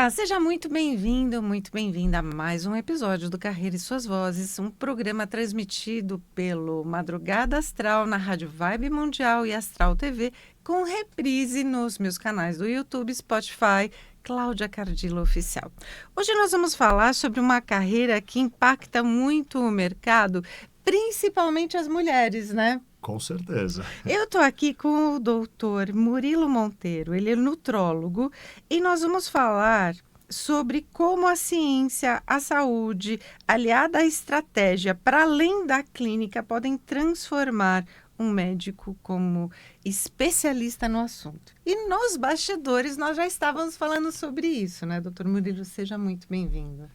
Olá, seja muito bem-vindo, muito bem-vinda a mais um episódio do Carreira e Suas Vozes, um programa transmitido pelo Madrugada Astral na Rádio Vibe Mundial e Astral TV, com reprise nos meus canais do YouTube, Spotify, Cláudia Cardillo Oficial. Hoje nós vamos falar sobre uma carreira que impacta muito o mercado, principalmente as mulheres, né? Com certeza. Eu estou aqui com o doutor Murilo Monteiro, ele é nutrólogo, e nós vamos falar sobre como a ciência, a saúde, aliada à estratégia, para além da clínica, podem transformar um médico como especialista no assunto. E nos bastidores nós já estávamos falando sobre isso, né, doutor Murilo? Seja muito bem-vindo.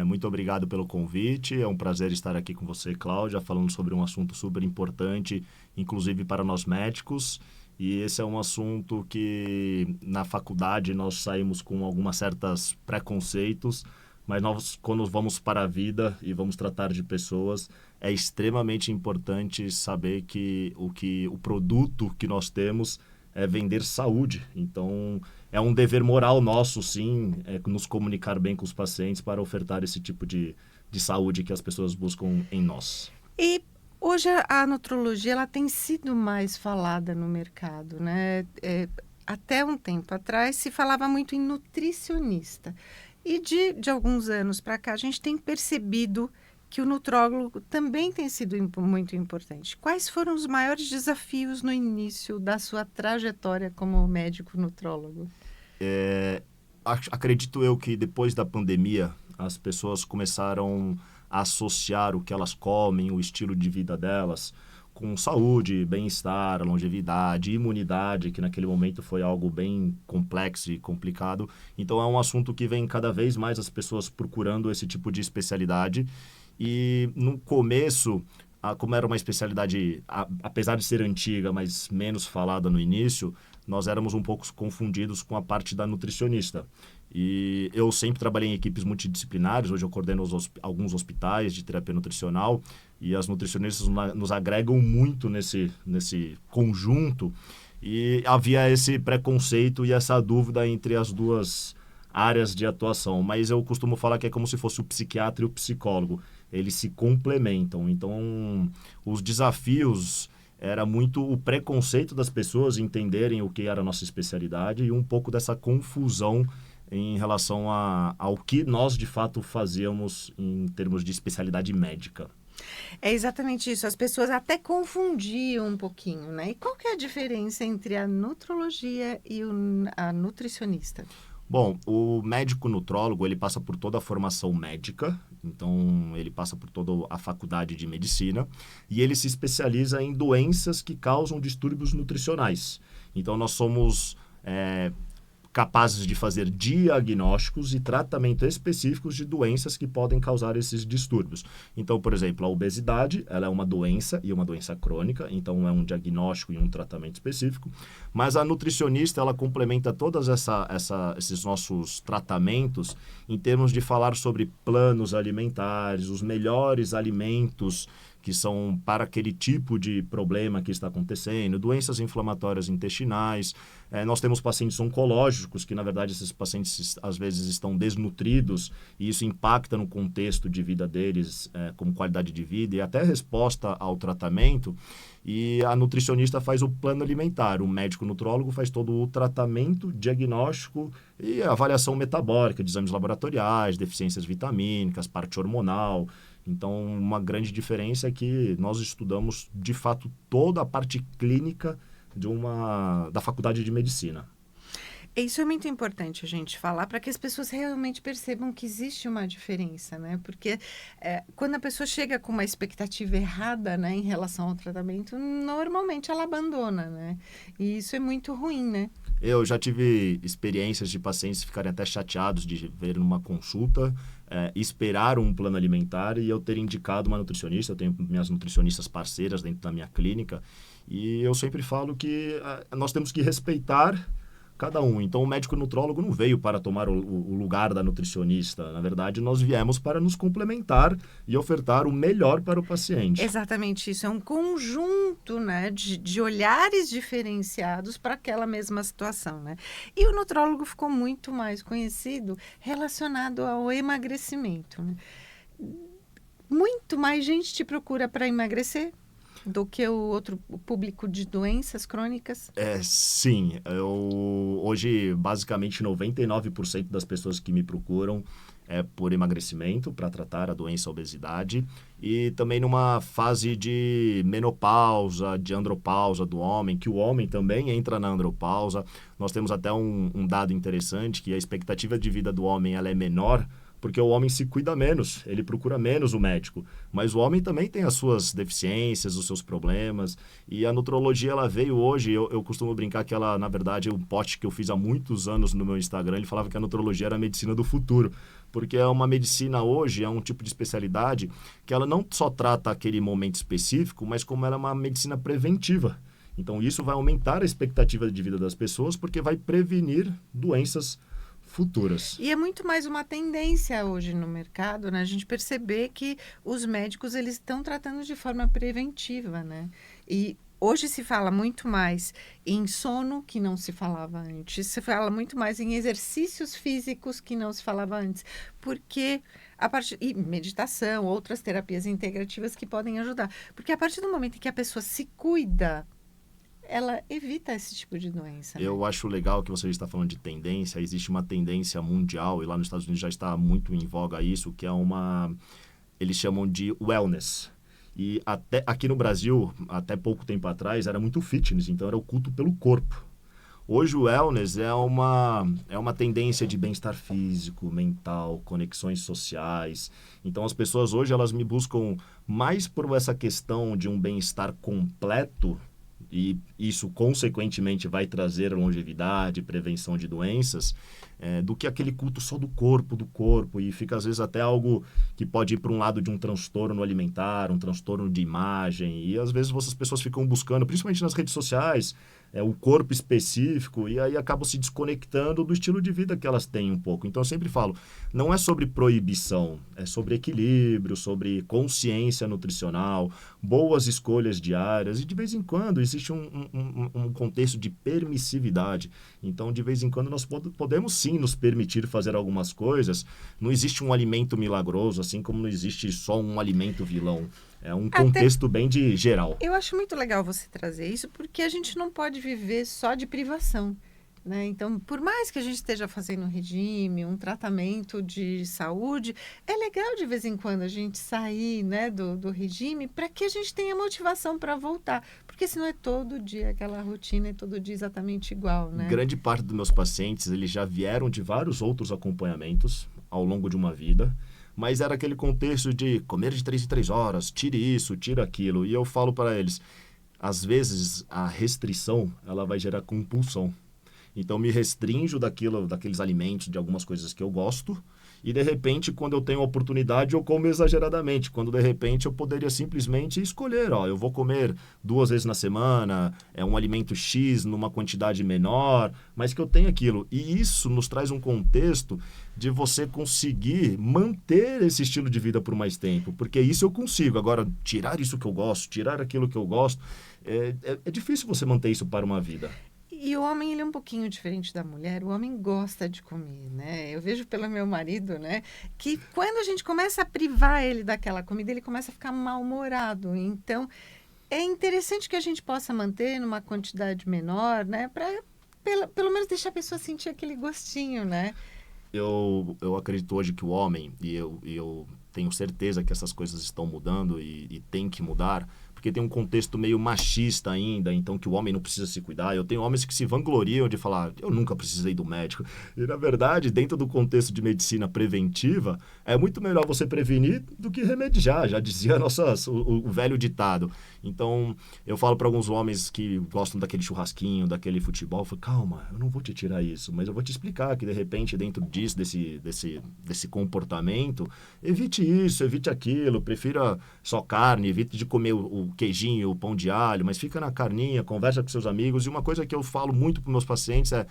Muito obrigado pelo convite. É um prazer estar aqui com você, Cláudia, falando sobre um assunto super importante, inclusive para nós médicos. E esse é um assunto que na faculdade nós saímos com algumas certas preconceitos, mas nós, quando vamos para a vida e vamos tratar de pessoas, é extremamente importante saber que o produto que nós temos é vender saúde. Então, é um dever moral nosso, sim, nos comunicar bem com os pacientes para ofertar esse tipo de saúde que as pessoas buscam em nós. E hoje a nutrologia ela tem sido mais falada no mercado, né? Até um tempo atrás se falava muito em nutricionista. E de alguns anos para cá a gente tem percebido que o nutrólogo também tem sido muito importante. Quais foram os maiores desafios no início da sua trajetória como médico nutrólogo? Acredito eu que depois da pandemia as pessoas começaram a associar o que elas comem, o estilo de vida delas, com saúde, bem-estar, longevidade, imunidade, que naquele momento foi algo bem complexo e complicado. Então é um assunto que vem cada vez mais as pessoas procurando esse tipo de especialidade. E no começo, como era uma especialidade, apesar de ser antiga, mas menos falada no início, nós éramos um pouco confundidos com a parte da nutricionista. E eu sempre trabalhei em equipes multidisciplinares, hoje eu coordeno alguns hospitais de terapia nutricional, e as nutricionistas nos agregam muito nesse conjunto, e havia esse preconceito e essa dúvida entre as duas áreas de atuação. Mas eu costumo falar que é como se fosse o psiquiatra e o psicólogo. Eles se complementam. Então, os desafios era muito o preconceito das pessoas entenderem o que era a nossa especialidade e um pouco dessa confusão em relação ao que nós, de fato, fazíamos em termos de especialidade médica. É exatamente isso. As pessoas até confundiam um pouquinho, né? E qual que é a diferença entre a nutrologia e a nutricionista? Bom, o médico nutrólogo, ele passa por toda a formação médica, então ele passa por toda a faculdade de medicina e ele se especializa em doenças que causam distúrbios nutricionais. Então nós somos capazes de fazer diagnósticos e tratamento específicos de doenças que podem causar esses distúrbios. Então, por exemplo, a obesidade, ela é uma doença e uma doença crônica, então é um diagnóstico e um tratamento específico, mas a nutricionista, ela complementa todos esses nossos tratamentos em termos de falar sobre planos alimentares, os melhores alimentos que são para aquele tipo de problema que está acontecendo, doenças inflamatórias intestinais. Nós temos pacientes oncológicos, que na verdade esses pacientes às vezes estão desnutridos e isso impacta no contexto de vida deles, como qualidade de vida e até resposta ao tratamento. E a nutricionista faz o plano alimentar, o médico nutrólogo faz todo o tratamento, diagnóstico e avaliação metabólica de exames laboratoriais, deficiências vitamínicas, parte hormonal. Então, uma grande diferença é que nós estudamos, de fato, toda a parte clínica da faculdade de medicina. Isso é muito importante a gente falar para que as pessoas realmente percebam que existe uma diferença, né? Porque quando a pessoa chega com uma expectativa errada, né, em relação ao tratamento, normalmente ela abandona, né? E isso é muito ruim, né? Eu já tive experiências de pacientes ficarem até chateados de ver numa consulta, esperar um plano alimentar e eu ter indicado uma nutricionista. Eu tenho minhas nutricionistas parceiras dentro da minha clínica e eu sempre falo que nós temos que respeitar cada um. Então, o médico nutrólogo não veio para tomar o lugar da nutricionista. Na verdade, nós viemos para nos complementar e ofertar o melhor para o paciente. Exatamente isso. É um conjunto, né, de olhares diferenciados para aquela mesma situação, né? E o nutrólogo ficou muito mais conhecido relacionado ao emagrecimento, né? Muito mais gente te procura para emagrecer do que o público de doenças crônicas? Sim. Hoje, basicamente, 99% das pessoas que me procuram é por emagrecimento, para tratar a doença, a obesidade, e também numa fase de menopausa, de andropausa do homem, que o homem também entra na andropausa. Nós temos até um dado interessante, que a expectativa de vida do homem ela é menor, porque o homem se cuida menos, ele procura menos o médico. Mas o homem também tem as suas deficiências, os seus problemas. E a nutrologia, ela veio hoje, eu costumo brincar que ela, na verdade, um post que eu fiz há muitos anos no meu Instagram, ele falava que a nutrologia era a medicina do futuro. Porque é uma medicina hoje, é um tipo de especialidade que ela não só trata aquele momento específico, mas como ela é uma medicina preventiva. Então, isso vai aumentar a expectativa de vida das pessoas, porque vai prevenir doenças futuras. E é muito mais uma tendência hoje no mercado, né? A gente perceber que os médicos eles estão tratando de forma preventiva, né? E hoje se fala muito mais em sono que não se falava antes. Se fala muito mais em exercícios físicos que não se falava antes, porque e meditação, outras terapias integrativas que podem ajudar. Porque a partir do momento em que a pessoa se cuida, ela evita esse tipo de doença. Eu acho legal que você está falando de tendência. Existe uma tendência mundial, e lá nos Estados Unidos já está muito em voga isso, que é eles chamam de wellness. E até aqui no Brasil, até pouco tempo atrás, era muito fitness, então era o culto pelo corpo. Hoje o wellness é uma tendência de bem-estar físico, mental, conexões sociais. Então as pessoas hoje elas me buscam mais por essa questão de um bem-estar completo, e isso consequentemente vai trazer longevidade, prevenção de doenças, do que aquele culto só do corpo, e fica às vezes até algo que pode ir para um lado de um transtorno alimentar, um transtorno de imagem, e às vezes as pessoas ficam buscando, principalmente nas redes sociais, o corpo específico, e aí acabam se desconectando do estilo de vida que elas têm um pouco. Então eu sempre falo, não é sobre proibição, é sobre equilíbrio, sobre consciência nutricional, boas escolhas diárias, e de vez em quando existe um contexto de permissividade. Então de vez em quando nós podemos sim nos permitir fazer algumas coisas. Não existe um alimento milagroso, assim como não existe só um alimento vilão. É um contexto bem de geral. Eu acho muito legal você trazer isso, porque a gente não pode viver só de privação, né? Então, por mais que a gente esteja fazendo um regime, um tratamento de saúde, é legal de vez em quando a gente sair, né, do regime para que a gente tenha motivação para voltar. Porque senão é todo dia aquela rotina, é todo dia exatamente igual, né? Grande parte dos meus pacientes, eles já vieram de vários outros acompanhamentos ao longo de uma vida, mas era aquele contexto de comer de 3 em 3 horas, tire isso, tire aquilo. E eu falo para eles, às vezes a restrição, ela vai gerar compulsão. Então me restringo daqueles alimentos, de algumas coisas que eu gosto, e de repente, quando eu tenho a oportunidade, eu como exageradamente. Quando de repente eu poderia simplesmente escolher, eu vou comer 2 vezes na semana, um alimento X numa quantidade menor, mas que eu tenho aquilo. E isso nos traz um contexto de você conseguir manter esse estilo de vida por mais tempo, porque isso eu consigo. Agora, tirar isso que eu gosto, tirar aquilo que eu gosto, é difícil você manter isso para uma vida. E o homem, ele é um pouquinho diferente da mulher. O homem gosta de comer, né? Eu vejo pelo meu marido, né? Que quando a gente começa a privar ele daquela comida, ele começa a ficar mal-humorado. Então, é interessante que a gente possa manter numa quantidade menor, né? Para, pelo menos, deixar a pessoa sentir aquele gostinho, né? Eu acredito hoje que o homem, e eu tenho certeza que essas coisas estão mudando e tem que mudar, porque tem um contexto meio machista ainda, então que o homem não precisa se cuidar. Eu tenho homens que se vangloriam de falar, eu nunca precisei do médico. E, na verdade, dentro do contexto de medicina preventiva, é muito melhor você prevenir do que remediar, já dizia o velho ditado. Então, eu falo para alguns homens que gostam daquele churrasquinho, daquele futebol, eu falo, calma, eu não vou te tirar isso, mas eu vou te explicar que, de repente, dentro disso, desse comportamento, evite isso, evite aquilo, prefira só carne, evite de comer o queijinho, o pão de alho, mas fica na carninha, conversa com seus amigos. E uma coisa que eu falo muito para meus pacientes é,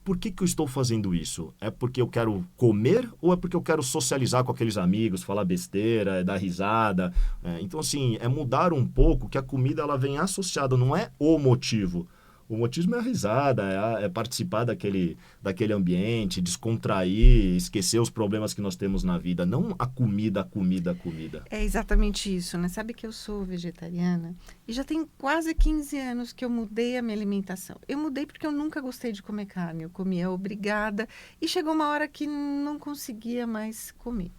por que eu estou fazendo isso? É porque eu quero comer ou é porque eu quero socializar com aqueles amigos, falar besteira, dar risada? Então, assim, é mudar um pouco que a comida ela vem associada, não é o motivo. O motivo é a risada, é participar daquele ambiente, descontrair, esquecer os problemas que nós temos na vida, não a comida, a comida, a comida. É exatamente isso, né? Sabe que eu sou vegetariana e já tem quase 15 anos que eu mudei a minha alimentação. Eu mudei porque eu nunca gostei de comer carne, eu comia obrigada e chegou uma hora que não conseguia mais comer.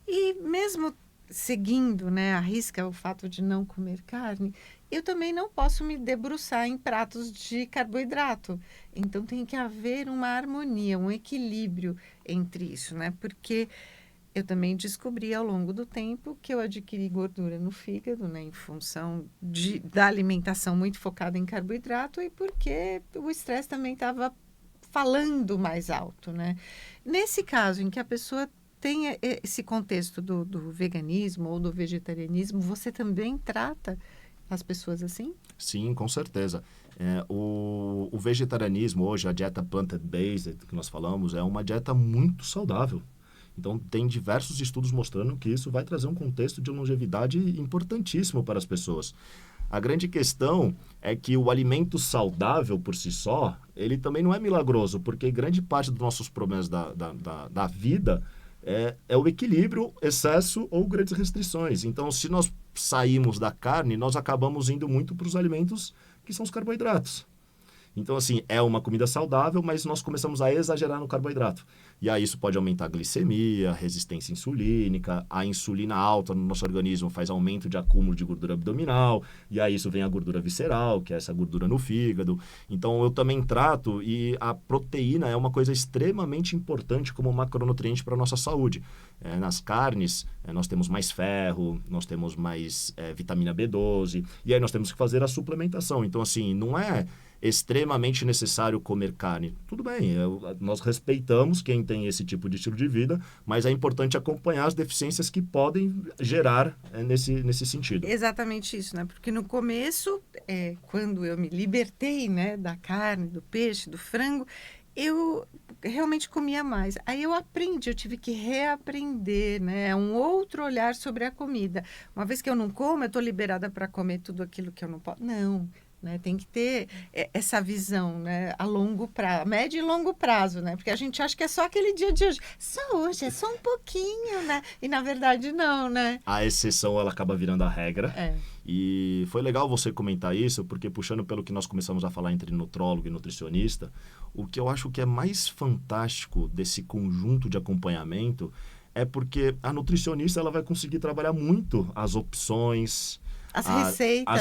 E mesmo seguindo, né, à risca o fato de não comer carne, eu também não posso me debruçar em pratos de carboidrato. Então tem que haver uma harmonia, um equilíbrio entre isso, né? Porque eu também descobri ao longo do tempo que eu adquiri gordura no fígado, né, em função da alimentação muito focada em carboidrato e porque o estresse também estava falando mais alto, né? Nesse caso em que a pessoa tem esse contexto do veganismo ou do vegetarianismo, você também trata as pessoas assim? Sim, com certeza. O vegetarianismo hoje, a dieta plant-based que nós falamos, é uma dieta muito saudável. Então, tem diversos estudos mostrando que isso vai trazer um contexto de longevidade importantíssimo para as pessoas. A grande questão é que o alimento saudável por si só, ele também não é milagroso, porque grande parte dos nossos problemas da vida é o equilíbrio, excesso ou grandes restrições. Então, se nós saímos da carne, nós acabamos indo muito para os alimentos que são os carboidratos. Então, assim, é uma comida saudável, mas nós começamos a exagerar no carboidrato. E aí isso pode aumentar a glicemia, resistência insulínica, a insulina alta no nosso organismo faz aumento de acúmulo de gordura abdominal, e aí isso vem a gordura visceral, que é essa gordura no fígado. Então, eu também trato, e a proteína é uma coisa extremamente importante como macronutriente para a nossa saúde. Nas carnes, nós temos mais ferro, nós temos mais vitamina B12, e aí nós temos que fazer a suplementação. Então, assim, não é extremamente necessário comer carne. Tudo bem, nós respeitamos quem tem esse tipo de estilo de vida, mas é importante acompanhar as deficiências que podem gerar nesse sentido. Exatamente isso, né? Porque no começo, quando eu me libertei, né, da carne, do peixe, do frango, eu realmente comia mais. Aí eu aprendi, eu tive que reaprender, né? Um outro olhar sobre a comida. Uma vez que eu não como, eu estou liberada para comer tudo aquilo que eu não posso. Não. Né? Tem que ter essa visão, né? A longo prazo, médio e longo prazo, né? Porque a gente acha que é só aquele dia de hoje. Só hoje, é só um pouquinho, né? E na verdade não, né? A exceção, ela acaba virando a regra. E foi legal você comentar isso, porque puxando pelo que nós começamos a falar entre nutrólogo e nutricionista, o que eu acho que é mais fantástico desse conjunto de acompanhamento é porque a nutricionista ela vai conseguir trabalhar muito as opções, as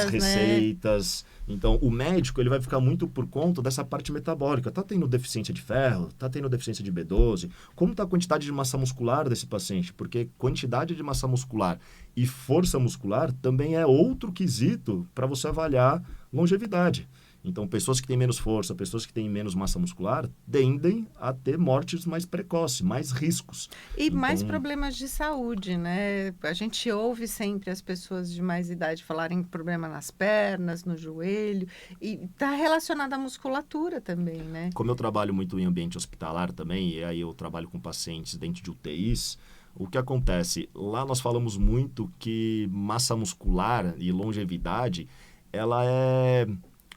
receitas, né? Então, o médico ele vai ficar muito por conta dessa parte metabólica. Tá tendo deficiência de ferro? Tá tendo deficiência de B12? Como está a quantidade de massa muscular desse paciente? Porque quantidade de massa muscular e força muscular também é outro quesito para você avaliar longevidade. Então, pessoas que têm menos força, pessoas que têm menos massa muscular, tendem a ter mortes mais precoces, mais riscos. E mais problemas de saúde, né? A gente ouve sempre as pessoas de mais idade falarem problema nas pernas, no joelho, e está relacionado à musculatura também, né? Como eu trabalho muito em ambiente hospitalar também, e aí eu trabalho com pacientes dentro de UTIs, o que acontece? Lá nós falamos muito que massa muscular e longevidade, ela é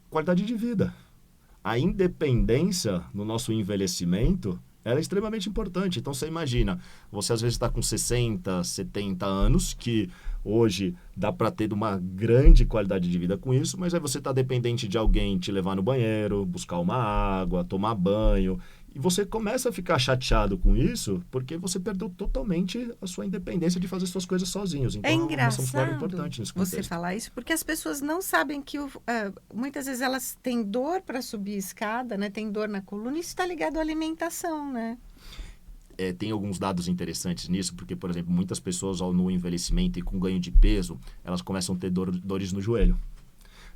qualidade de vida. A independência no nosso envelhecimento ela é extremamente importante. Então, você imagina, você às vezes está com 60, 70 anos, que hoje dá para ter uma grande qualidade de vida com isso, mas aí você está dependente de alguém te levar no banheiro, buscar uma água, tomar banho. E você começa a ficar chateado com isso porque você perdeu totalmente a sua independência de fazer suas coisas sozinhos. Então, é engraçado importante nesse contexto. você falar isso, porque as pessoas não sabem que muitas vezes elas têm dor para subir a escada, né? Tem dor na coluna, e isso está ligado à alimentação, né? Tem alguns dados interessantes nisso, porque, por exemplo, muitas pessoas no envelhecimento e com ganho de peso, elas começam a ter dores no joelho.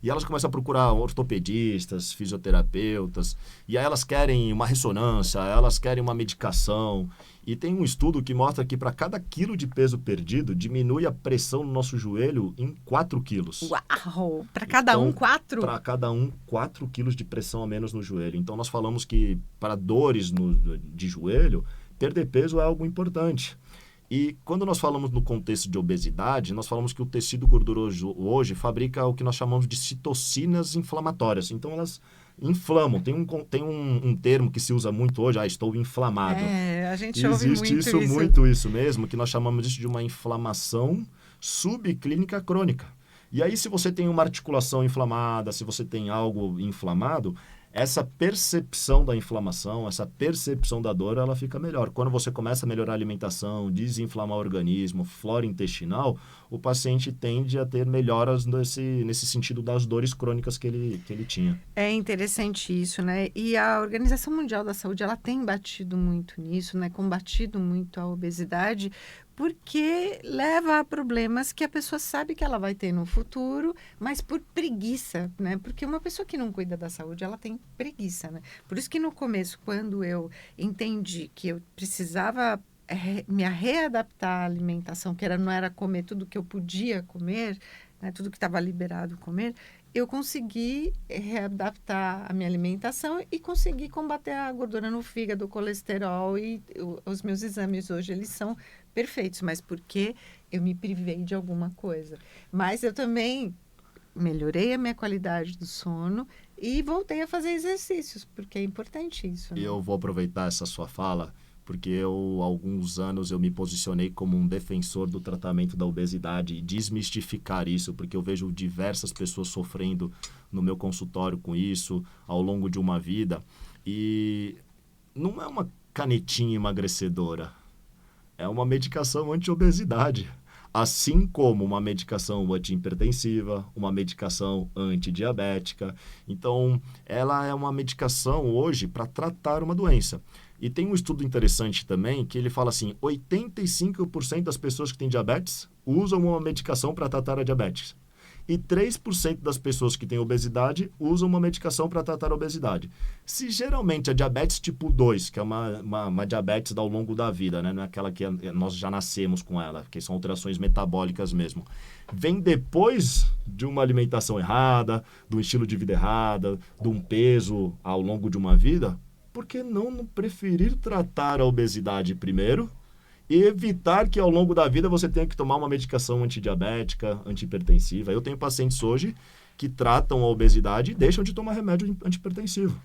E elas começam a procurar ortopedistas, fisioterapeutas, e aí elas querem uma ressonância, elas querem uma medicação. E tem um estudo que mostra que para cada quilo de peso perdido, diminui a pressão no nosso joelho em 4 quilos. Uau! Para cada um, Então, 4? para cada um, 4 quilos de pressão a menos no joelho. Então, nós falamos que para dores de joelho, perder peso é algo importante. E quando nós falamos no contexto de obesidade, nós falamos que o tecido gorduroso hoje fabrica o que nós chamamos de citocinas inflamatórias. Então, elas inflamam. Tem um termo que se usa muito hoje, estou inflamado. A gente E ouve existe muito isso mesmo, que nós chamamos isso de uma inflamação subclínica crônica. E aí, se você tem uma articulação inflamada, se você tem algo inflamado, essa percepção da inflamação, essa percepção da dor, ela fica melhor. Quando você começa a melhorar a alimentação, desinflamar o organismo, flora intestinal, o paciente tende a ter melhoras nesse sentido das dores crônicas que ele tinha. É interessante isso, né? E a Organização Mundial da Saúde, ela tem batido muito nisso, né? Combatido muito a obesidade, porque leva a problemas que a pessoa sabe que ela vai ter no futuro, mas por preguiça, né? Porque uma pessoa que não cuida da saúde, ela tem preguiça, né? Por isso que no começo, quando eu entendi que eu precisava me readaptar à alimentação, não era comer tudo que eu podia comer, né? Tudo que estava liberado comer, eu consegui readaptar a minha alimentação e consegui combater a gordura no fígado, o colesterol e os meus exames hoje, eles são perfeitos, mas porque eu me privei de alguma coisa. Mas eu também melhorei a minha qualidade do sono e voltei a fazer exercícios, porque é importante isso, né? Eu vou aproveitar essa sua fala, porque há alguns anos eu me posicionei como um defensor do tratamento da obesidade e desmistificar isso, porque eu vejo diversas pessoas sofrendo no meu consultório com isso ao longo de uma vida. E não é uma canetinha emagrecedora, é uma medicação anti-obesidade. Assim como uma medicação anti-hipertensiva, uma medicação antidiabética. Então, ela é uma medicação hoje para tratar uma doença. E tem um estudo interessante também que ele fala assim, 85% das pessoas que têm diabetes usam uma medicação para tratar a diabetes. E 3% das pessoas que têm obesidade usam uma medicação para tratar a obesidade. Se geralmente a diabetes tipo 2, que é uma diabetes ao longo da vida, né? Não é aquela que nós já nascemos com ela, que são alterações metabólicas mesmo, vem depois de uma alimentação errada, de um estilo de vida errada, de um peso ao longo de uma vida, por que não preferir tratar a obesidade primeiro e evitar que ao longo da vida você tenha que tomar uma medicação antidiabética, antihipertensiva? Eu tenho pacientes hoje que tratam a obesidade e deixam de tomar remédio antihipertensivo,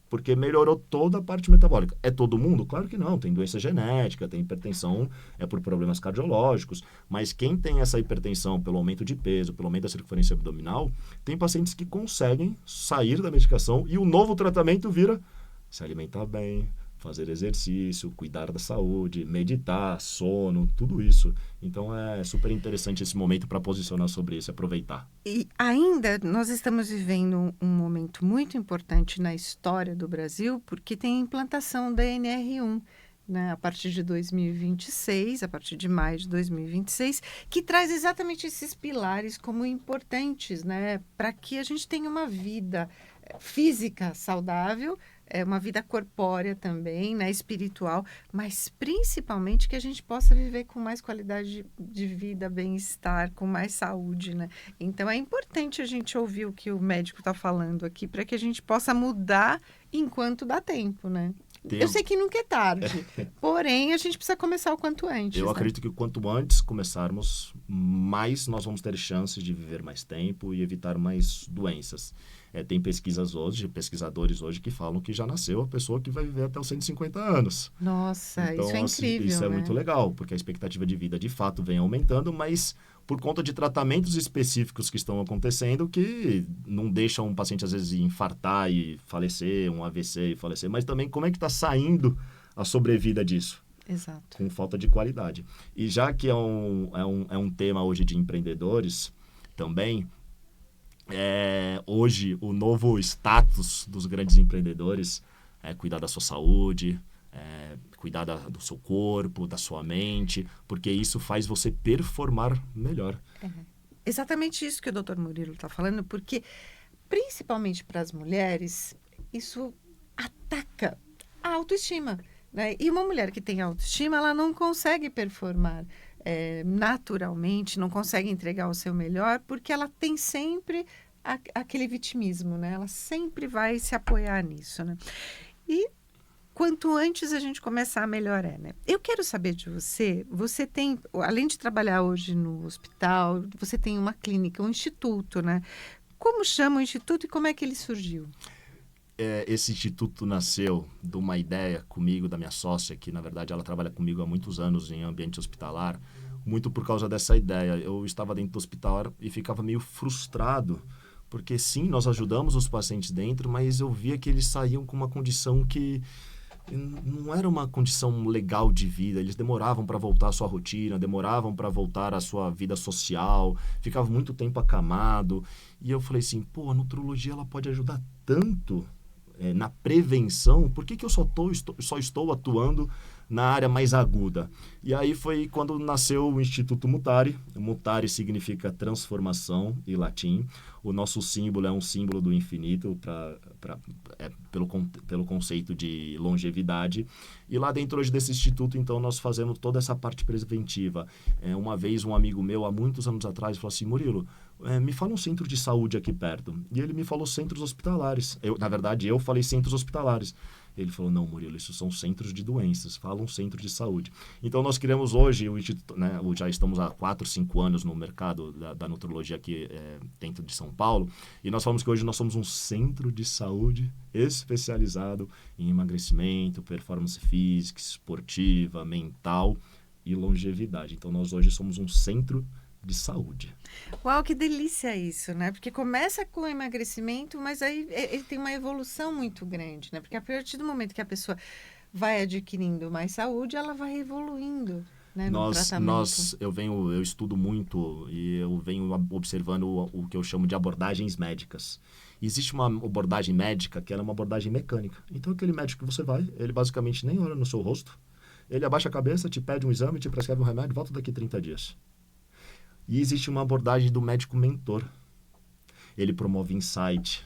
porque melhorou toda a parte metabólica. É todo mundo? Claro que não. Tem doença genética, tem hipertensão, é por problemas cardiológicos, mas quem tem essa hipertensão pelo aumento de peso, pelo aumento da circunferência abdominal, tem pacientes que conseguem sair da medicação e o novo tratamento vira se alimentar bem, fazer exercício, cuidar da saúde, meditar, sono, tudo isso. Então, é super interessante esse momento para posicionar sobre isso, aproveitar. E ainda nós estamos vivendo um momento muito importante na história do Brasil, porque tem a implantação da NR1, né, a partir de 2026, a partir de maio de 2026, que traz exatamente esses pilares como importantes, né, para que a gente tenha uma vida física saudável, uma vida corpórea também, né, espiritual, mas principalmente que a gente possa viver com mais qualidade de vida, bem-estar, com mais saúde, né? Então, é importante a gente ouvir o que o médico está falando aqui, para que a gente possa mudar enquanto dá tempo, né? Eu sei que nunca é tarde, porém, a gente precisa começar o quanto antes. Eu acredito que quanto antes começarmos, mais nós vamos ter chances de viver mais tempo e evitar mais doenças. Tem pesquisadores hoje que falam que já nasceu a pessoa que vai viver até os 150 anos. Nossa, então, isso é incrível, isso é né? muito legal, porque a expectativa de vida de fato vem aumentando, mas por conta de tratamentos específicos que estão acontecendo que não deixam um paciente às vezes infartar e falecer, um AVC e falecer, mas também como é que está saindo a sobrevida disso? Exato. Com falta de qualidade. E já que é um tema hoje de empreendedores também, hoje o novo status dos grandes empreendedores é cuidar da sua saúde, cuidar do seu corpo, da sua mente, porque isso faz você performar melhor. exatamente isso que o doutor Murilo está falando, porque, principalmente para as mulheres, isso ataca a autoestima, né? E uma mulher que tem autoestima, ela não consegue performar naturalmente, não consegue entregar o seu melhor, porque ela tem sempre aquele vitimismo, né? Ela sempre vai se apoiar nisso, né? E quanto antes a gente começar, melhor é, né? Eu quero saber de você, você tem, além de trabalhar hoje no hospital, você tem uma clínica, um instituto, né? Como chama o instituto e como é que ele surgiu? Esse instituto nasceu de uma ideia comigo, da minha sócia, que na verdade ela trabalha comigo há muitos anos em ambiente hospitalar, muito por causa dessa ideia. Eu estava dentro do hospital e ficava meio frustrado, porque sim, nós ajudamos os pacientes dentro, mas eu via que eles saíam com uma condição que não era uma condição legal de vida. Eles demoravam para voltar à sua rotina, demoravam para voltar à sua vida social, ficavam muito tempo acamado. E eu falei assim, pô, a nutrologia ela pode ajudar tanto na prevenção, por que eu só estou atuando na área mais aguda? E aí foi quando nasceu o Instituto Mutare. Mutare significa transformação em latim. O nosso símbolo é um símbolo do infinito, pelo conceito de longevidade. E lá dentro hoje desse instituto, então, nós fazemos toda essa parte preventiva. Uma vez um amigo meu, há muitos anos atrás, falou assim, Murilo, me fala um centro de saúde aqui perto. E ele me falou centros hospitalares. Na verdade, eu falei centros hospitalares. Ele falou, não, Murilo, isso são centros de doenças, fala um centro de saúde. Então, nós criamos hoje o Instituto, né, já estamos há 4, 5 anos no mercado da nutrologia aqui dentro de São Paulo, e nós falamos que hoje nós somos um centro de saúde especializado em emagrecimento, performance física, esportiva, mental e longevidade. Então, nós hoje somos um centro de saúde. Uau, que delícia isso, né? Porque começa com o emagrecimento, mas aí ele tem uma evolução muito grande, né? Porque a partir do momento que a pessoa vai adquirindo mais saúde, ela vai evoluindo, né, no tratamento. Eu estudo muito e eu venho observando o que eu chamo de abordagens médicas. Existe uma abordagem médica que ela é uma abordagem mecânica. Então, aquele médico que você vai, ele basicamente nem olha no seu rosto, ele abaixa a cabeça, te pede um exame, te prescreve um remédio, volta daqui 30 dias. E existe uma abordagem do médico mentor. Ele promove insight,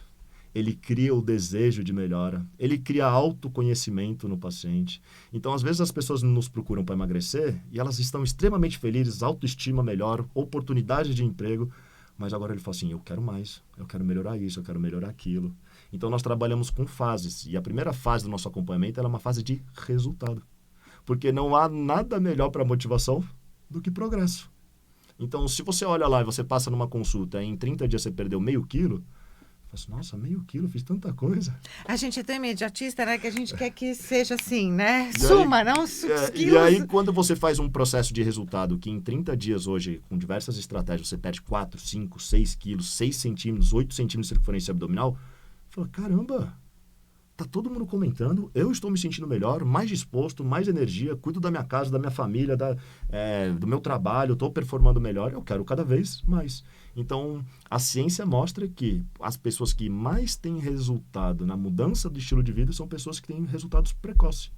ele cria o desejo de melhora, ele cria autoconhecimento no paciente. Então, às vezes, as pessoas nos procuram para emagrecer e elas estão extremamente felizes, autoestima melhor, oportunidade de emprego, mas agora ele fala assim, eu quero mais, eu quero melhorar isso, eu quero melhorar aquilo. Então, nós trabalhamos com fases, e a primeira fase do nosso acompanhamento é uma fase de resultado, porque não há nada melhor para motivação do que progresso. Então, se você olha lá e você passa numa consulta e em 30 dias você perdeu meio quilo, você fala assim, nossa, meio quilo, fiz tanta coisa. A gente é tão imediatista, né, que a gente quer que seja assim, né? Suma, não os quilos. E aí, quando você faz um processo de resultado que em 30 dias hoje, com diversas estratégias, você perde 4, 5, 6 quilos, 6 centímetros, 8 centímetros de circunferência abdominal, fala, caramba, tá todo mundo comentando, eu estou me sentindo melhor, mais disposto, mais energia, cuido da minha casa, da minha família, do meu trabalho, estou performando melhor, eu quero cada vez mais. Então, a ciência mostra que as pessoas que mais têm resultado na mudança do estilo de vida são pessoas que têm resultados precoces.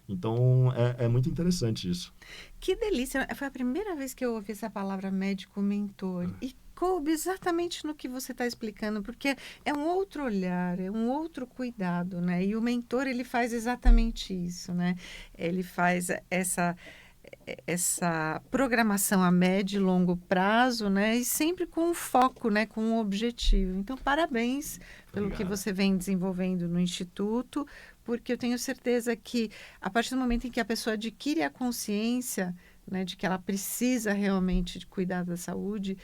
Então, é muito interessante isso. Que delícia! Foi a primeira vez que eu ouvi essa palavra médico-mentor. E coube exatamente no que você está explicando, porque é um outro olhar, é um outro cuidado, né? E o mentor, ele faz exatamente isso, né? Ele faz essa programação a médio e longo prazo, né? E sempre com um foco, né? Com um objetivo. Então, parabéns pelo que você vem desenvolvendo no Instituto, porque eu tenho certeza que a partir do momento em que a pessoa adquire a consciência, né, de que ela precisa realmente de cuidar da saúde,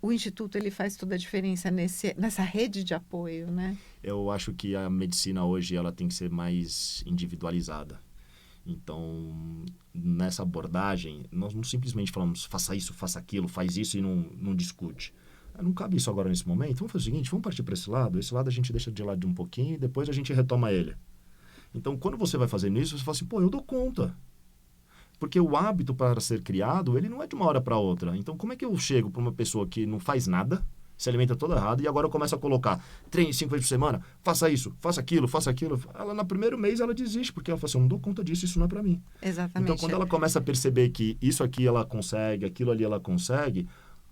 o Instituto ele faz toda a diferença nessa rede de apoio, né? Eu acho que a medicina hoje ela tem que ser mais individualizada. Então, nessa abordagem, nós não simplesmente falamos faça isso, faça aquilo, faz isso e não discute. Não cabe isso agora nesse momento. Vamos fazer o seguinte, vamos partir para esse lado a gente deixa de lado um pouquinho e depois a gente retoma ele. Então, quando você vai fazendo isso, você fala assim, pô, eu dou conta. Porque o hábito para ser criado, ele não é de uma hora para outra. Então, como é que eu chego para uma pessoa que não faz nada, se alimenta toda errada, e agora eu começo a colocar treine 5 vezes por semana, faça isso, faça aquilo. Ela, no primeiro mês, ela desiste, porque ela fala assim, eu não dou conta disso, isso não é para mim. Exatamente. Então, quando ela começa a perceber que isso aqui ela consegue, aquilo ali ela consegue,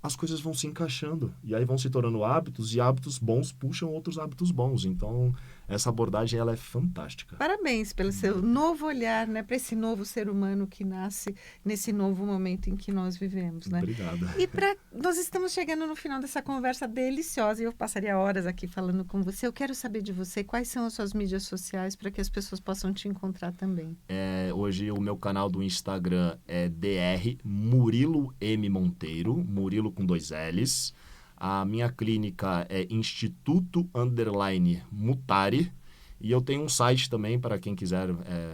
as coisas vão se encaixando. E aí vão se tornando hábitos, e hábitos bons puxam outros hábitos bons. Então, essa abordagem, ela é fantástica. Parabéns pelo seu novo olhar, né, para esse novo ser humano que nasce nesse novo momento em que nós vivemos, né? Obrigado. E nós estamos chegando no final dessa conversa deliciosa e eu passaria horas aqui falando com você. Eu quero saber de você quais são as suas mídias sociais para que as pessoas possam te encontrar também. Hoje o meu canal do Instagram é Dr. Murilo M. Monteiro, Murilo com 2 L's. A minha clínica é Instituto_Mutari. E eu tenho um site também para quem quiser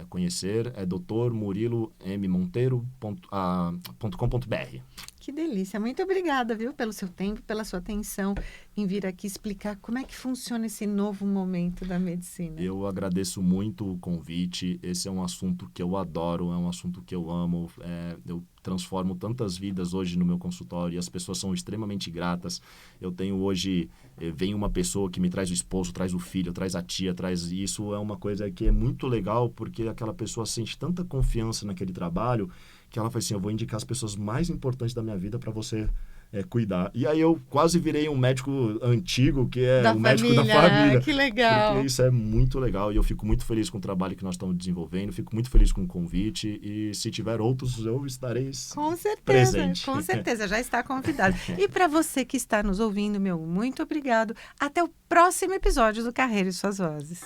conhecer, é drmurilomonteiro.com.br. Que delícia. Muito obrigada, viu, pelo seu tempo, pela sua atenção em vir aqui explicar como é que funciona esse novo momento da medicina. Eu agradeço muito o convite. Esse é um assunto que eu adoro, é um assunto que eu amo. Eu transformo tantas vidas hoje no meu consultório e as pessoas são extremamente gratas. Eu tenho hoje, vem uma pessoa que me traz o esposo, traz o filho, traz a tia, traz isso. É uma coisa que é muito legal porque aquela pessoa sente tanta confiança naquele trabalho que ela fala assim, eu vou indicar as pessoas mais importantes da minha vida para você cuidar. E aí eu quase virei um médico antigo, que é o médico da família. Que legal. Porque isso é muito legal e eu fico muito feliz com o trabalho que nós estamos desenvolvendo, fico muito feliz com o convite e se tiver outros eu estarei presente. Com certeza, já está convidado. E para você que está nos ouvindo, meu muito obrigado. Até o próximo episódio do Carreira e Suas Vozes.